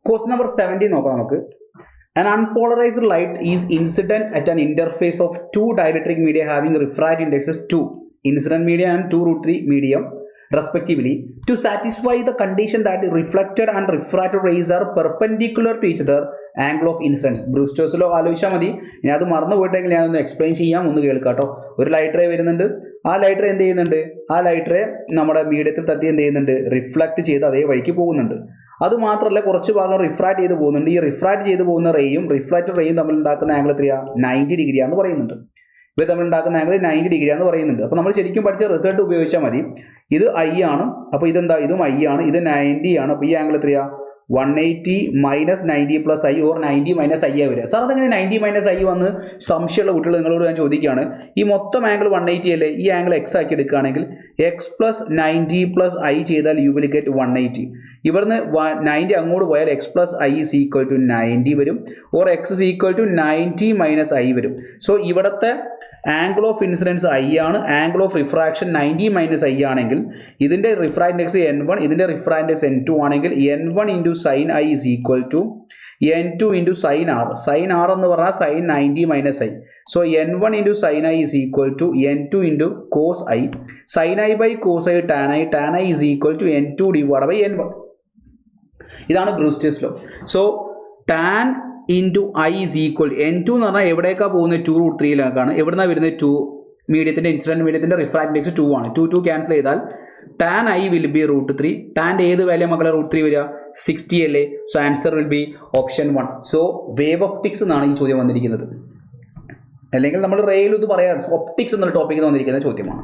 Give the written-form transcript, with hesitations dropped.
Question number 17 നോക്കാം നമുക്ക്. An unpolarized light is incident at an interface of two dielectric media having refractive indexes 2, incident media and 2√3 medium respectively, to satisfy the condition that reflected and refracted rays are perpendicular to each other angle of incidence. Brewster's law ആലോചിച്ചാൽ മതി. ഇനി അത് മറന്നു പോയിട്ടെങ്കിൽ ഞാനൊന്ന് explain ചെയ്യാം, ഒന്ന് കേൾക്കാട്ടോ. ഒരു light ray വരുന്നുണ്ട്, ആ ലൈറ്റ് റേ എന്ത് ചെയ്യുന്നുണ്ട്, ആ ലൈറ്റ് റേ നമ്മുടെ മീഡിയത്തിൽ തട്ടി എന്ത് ചെയ്യുന്നുണ്ട്, റിഫ്ലക്ട് ചെയ്ത് അതേ വഴിക്ക് പോകുന്നുണ്ട്. അതുമാത്രമല്ല കുറച്ച് ഭാഗം റിഫ്രാക്ട് ചെയ്ത് പോകുന്നുണ്ട്. ഈ റിഫ്രാക്ട് ചെയ്ത് പോകുന്ന റേയും റിഫ്ലക്റ്റഡ് റേയും തമ്മിൽ ഉണ്ടാക്കുന്ന ആംഗിൾ എത്രയാണ്, 90 ഡിഗ്രിയാന്ന് പറയുന്നുണ്ട്. ഇവ തമ്മിൽ ഉണ്ടാക്കുന്ന ആംഗിൾ 90 ഡിഗ്രിയാന്ന് പറയുന്നുണ്ട്. അപ്പോൾ നമ്മൾ ശരിക്കും പഠിച്ച റിസൾട്ട് ഉപയോഗിച്ചാൽ മതി. ഇത് ഐ ആണ്, അപ്പോൾ ഇതെന്താ, ഇതും ഐ ആണ്, ഇത് 90 ആണ്. അപ്പോൾ ഈ ആംഗിൾ എത്രയാണ്, 180 minus 90 plus I or 90 minus I വരിക. സാർ അതെങ്ങനെ 90 മൈനസ് ഐ വന്ന് സംശയമുള്ള കുട്ടികൾ നിങ്ങളോട് ഞാൻ ചോദിക്കുകയാണ്. ഈ മൊത്തം ആംഗിൾ 180 അല്ലേ, ഈ ആംഗിൾ എക്സ് ആക്കി എടുക്കുകയാണെങ്കിൽ എക്സ് പ്ലസ് 90 പ്ലസ് ഐ ചെയ്താൽ യു വിൽ ഗെറ്റ് 180. ഇവിടുന്ന് 90 അങ്ങോട്ട് പോയാൽ x plus i is equal to 90 വരും, or x is equal to 90 minus i വരും. സോ ഇവിടുത്തെ ആംഗിൾ ഓഫ് ഇൻസിഡൻസ് ഐ ആണ്, angle of refraction 90 minus i ആണെങ്കിൽ ഇതിൻ്റെ റിഫ്രാക്ട് ഇൻഡെക്സ് N1, ഇതിൻ്റെ റിഫ്രാക്ട് ഇൻഡെക്സ് N2 ആണെങ്കിൽ N1 into sine i is equal to N2 into sine r. Sine r എന്ന് പറഞ്ഞാൽ sine 90 minus i. So N1 into sine i is equal to N2 into cos i. Sine i by cos i tan i, tan i is equal to N2 divide by N1. ഇതാണ് Brewster's law. So tan into i is equal N2 എന്ന് പറഞ്ഞാൽ എവിടേക്കാണ് പോകുന്നത്, 2√3ലേക്കാണ്. എവിടുന്നാണ് വരുന്നത്, 2 മീഡിയത്തിൻ്റെ incident മീഡിയത്തിൻ്റെ refract index 2 ആണ്. 2 ക്യാൻസൽ ചെയ്താൽ ടാൻ ഐ വിൽ ബി √3. ടാൻ്റെ ഏത് വാല്യൂ മക്കളെ √3 വരിക, 60 അല്ലേ. So answer will be option 1. So wave optics എന്നാണ് ഈ ചോദ്യം വന്നിരിക്കുന്നത്. അല്ലെങ്കിൽ നമ്മൾ റേയിൽ ഇത് പറയാറ് ഒപ്റ്റിക്സ് എന്നുള്ള ടോപ്പിക്കിൽ വന്നിരിക്കുന്ന ചോദ്യമാണ്.